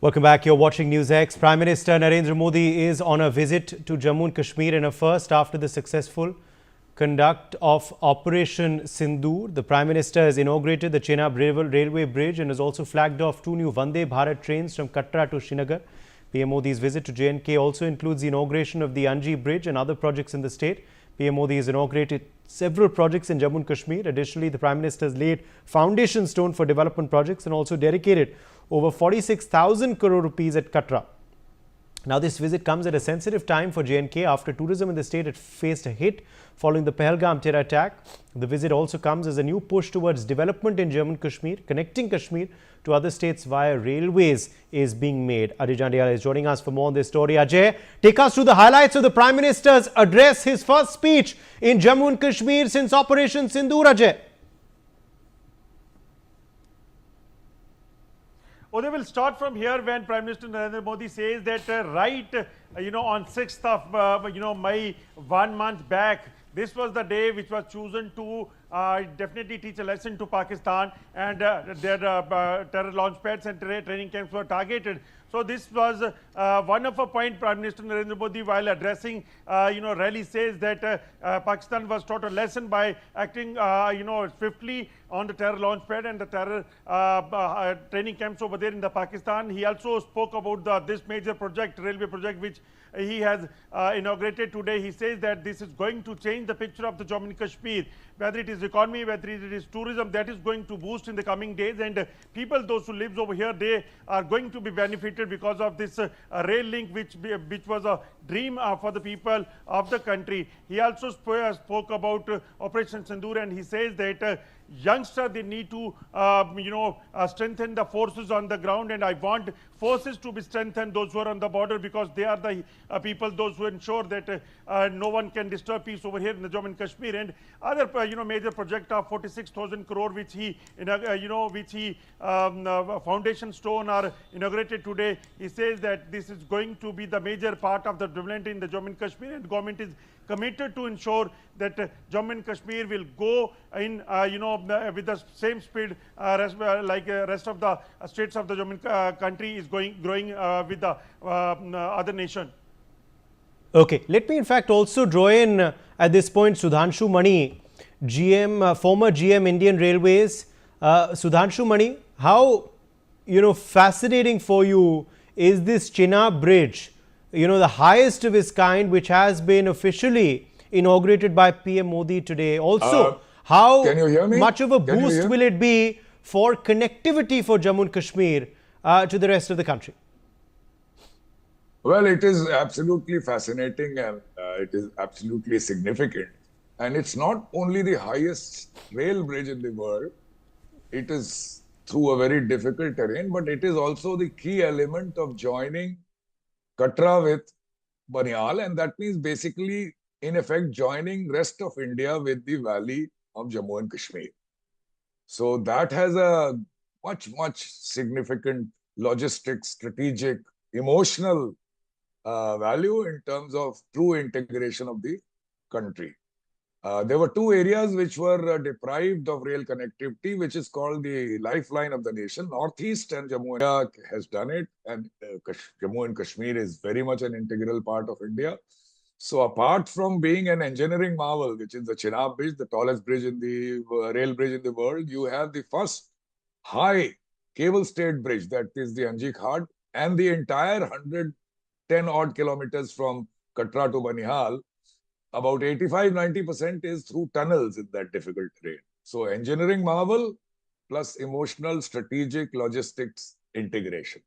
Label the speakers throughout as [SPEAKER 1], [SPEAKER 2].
[SPEAKER 1] Welcome back. You're watching News X. Prime Minister Narendra Modi is on a visit to Jammu and Kashmir in a first after the successful conduct of Operation Sindoor. The Prime Minister has inaugurated the Chenab Railway Bridge and has also flagged off 2 new Vande Bharat trains from Katra to Srinagar. PM Modi's visit to J&K also includes the inauguration of the Anji Bridge and other projects in the state. PM Modi has inaugurated several projects in Jammu and Kashmir. Additionally, the Prime Minister has laid foundation stone for development projects and also dedicated over 46,000 crore rupees at Katra. Now, this visit comes at a sensitive time for J&K after tourism in the state had faced a hit following the Pahalgam terror attack. The visit also comes as a new push towards development in Jammu and Kashmir. Connecting Kashmir to other states via railways is being made. Ajay Jandiala is joining us for more on this story. Ajay, take us through the highlights of the Prime Minister's address, his first speech in Jammu and Kashmir since Operation Sindoor. Ajay.
[SPEAKER 2] They will start from here when Prime Minister Narendra Modi says that on 6th of May, 1 month back, this was the day which was chosen to definitely teach a lesson to Pakistan, and their terror launch pads and training camps were targeted. So this was one of a point Prime Minister Narendra Modi, while addressing rally, says that Pakistan was taught a lesson by acting swiftly on the terror launch pad and the terror training camps over there in the Pakistan. He also spoke about this major project, railway project, which he has inaugurated today. He says that this is going to change the picture of the Jammu and Kashmir, whether it is economy, whether it is tourism, that is going to boost in the coming days, and people, those who live over here, they are going to be benefited because of this rail link, which was a dream for the people of the country. He also spoke about Operation Sindoor, and he says that youngsters, they need to strengthen the forces on the ground, and I want forces to be strengthened, those who are on the border, because they are the people, those who ensure that no one can disturb peace over here in the Jammu and Kashmir. And other major project of 46,000 crore which he foundation stone are inaugurated today. He says that this is going to be the major part of the development in the Jammu and Kashmir, and government is committed to ensure that Jammu and Kashmir will go in with the same speed like rest of the states of the Jammu country is growing with the other nation.
[SPEAKER 1] Okay, let me in fact also draw in at this point Sudhanshu Mani, former GM Indian Railways. Sudhanshu Mani, how fascinating for you is this Chenab Bridge, the highest of its kind, which has been officially inaugurated by PM Modi today. Also, how much of a boost will it be for connectivity for Jammu and Kashmir to the rest of the country?
[SPEAKER 3] Well, it is absolutely fascinating, and it is absolutely significant. And it's not only the highest rail bridge in the world, it is through a very difficult terrain, but it is also the key element of joining Katra with Banial, and that means basically, in effect, joining rest of India with the valley of Jammu and Kashmir. So that has a much significant logistic, strategic, emotional value in terms of true integration of the country. There were 2 areas which were deprived of rail connectivity, which is called the lifeline of the nation. Northeast and Jammu has done it, and Jammu and Kashmir is very much an integral part of India. So apart from being an engineering marvel, which is the Chenab Bridge, the tallest bridge in the rail bridge in the world, you have the first high cable-stayed bridge, that is the Anji Ghat, and the entire 110 odd kilometers from Katra to Banihal, about 85-90% is through tunnels in that difficult terrain. So engineering marvel plus emotional, strategic, logistics integration.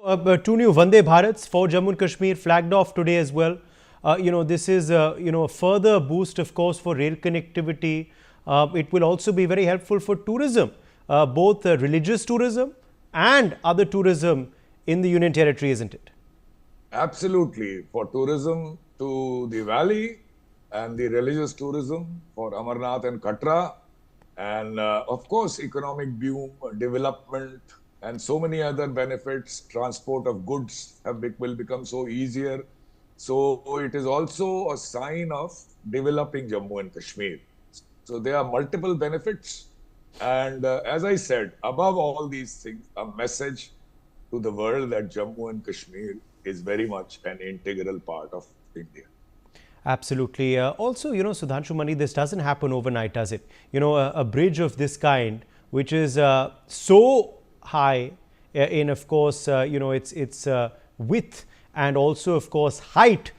[SPEAKER 1] 2 new Vande Bharats for Jammu and Kashmir flagged off today as well. This is a further boost, of course, for rail connectivity. It will also be very helpful for tourism, both religious tourism and other tourism in the Union Territory, isn't it?
[SPEAKER 3] Absolutely. For tourism to the valley, and the religious tourism for Amarnath and Katra, and of course economic boom, development, and so many other benefits. Transport of goods will become so easier. So it is also a sign of developing Jammu and Kashmir. So there are multiple benefits. And as I said, above all these things, a message to the world that Jammu and Kashmir is very much an integral part of India.
[SPEAKER 1] Absolutely. Also, Sudhanshu Mani, this doesn't happen overnight, does it? A bridge of this kind, which is so high in, of course, its width and also, of course, height,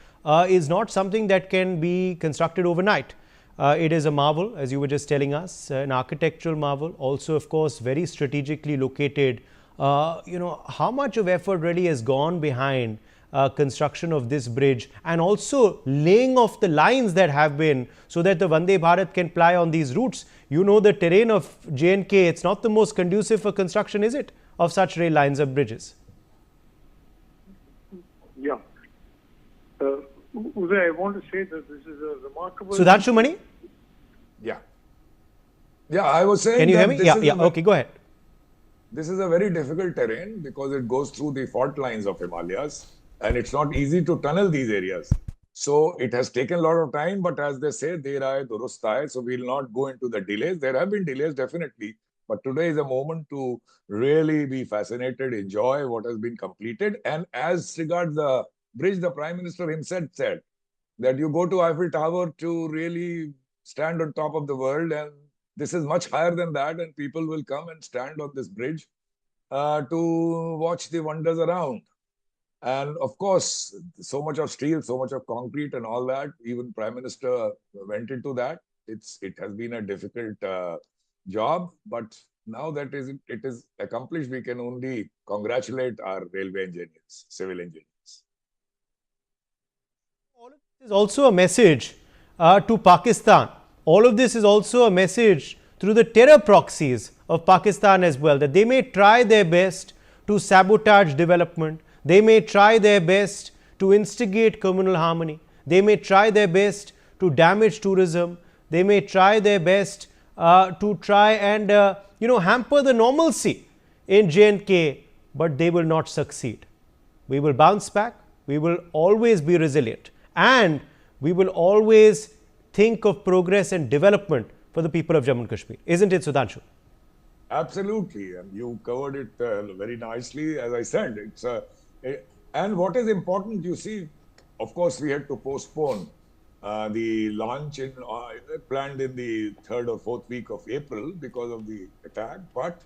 [SPEAKER 1] is not something that can be constructed overnight. It is a marvel, as you were just telling us, an architectural marvel. Also, of course, very strategically located. How much of effort really has gone behind construction of this bridge, and also laying off the lines that have been, so that the Vande Bharat can ply on these routes. The terrain of J&K, it's not the most conducive for construction, is it, of such rail lines or bridges?
[SPEAKER 4] Yeah. Uday, I want to say that this is a remarkable...
[SPEAKER 1] Sudhanshu Mani?
[SPEAKER 3] Yeah. Yeah, I was saying...
[SPEAKER 1] Can you hear me? Yeah. Okay, go ahead.
[SPEAKER 3] This is a very difficult terrain because it goes through the fault lines of Himalayas, and it's not easy to tunnel these areas. So it has taken a lot of time, but as they say, der aaye durust aaye. So we'll not go into the delays. There have been delays, definitely. But today is a moment to really be fascinated, enjoy what has been completed. And as regards the bridge, the Prime Minister himself said that you go to Eiffel Tower to really stand on top of the world, and this is much higher than that, and people will come and stand on this bridge to watch the wonders around. And of course, so much of steel, so much of concrete and all that, even Prime Minister went into that. It has been a difficult job, but now that it is accomplished, we can only congratulate our railway engineers, civil engineers.
[SPEAKER 1] All of this is also a message to Pakistan. All of this is also a message through the terror proxies of Pakistan as well, that they may try their best to sabotage development. They may try their best to instigate communal harmony. They may try their best to damage tourism. They may try their best to try and hamper the normalcy in J&K, but they will not succeed. We will bounce back. We will always be resilient, and we will always think of progress and development for the people of Jammu and Kashmir. Isn't it, Sudhanshu?
[SPEAKER 3] Absolutely, and you covered it very nicely. As I said, and what is important, you see, of course, we had to postpone the launch planned in the 3rd or 4th week of April because of the attack, but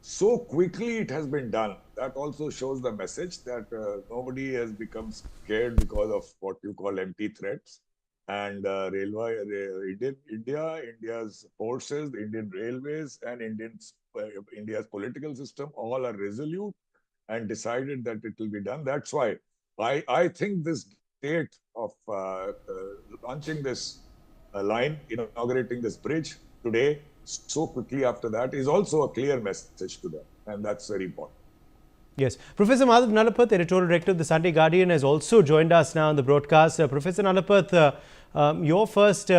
[SPEAKER 3] so quickly it has been done. That also shows the message that nobody has become scared because of what you call empty threats. And India's forces, the Indian railways, and India's political system all are resolute and decided that it will be done. That's why I think this date of launching this line, inaugurating this bridge today, so quickly after that, is also a clear message to them. And that's very important.
[SPEAKER 1] Yes. Professor Madhav Nalapath, editorial director of the Sunday Guardian, has also joined us now on the broadcast. Professor Nalapath, your first,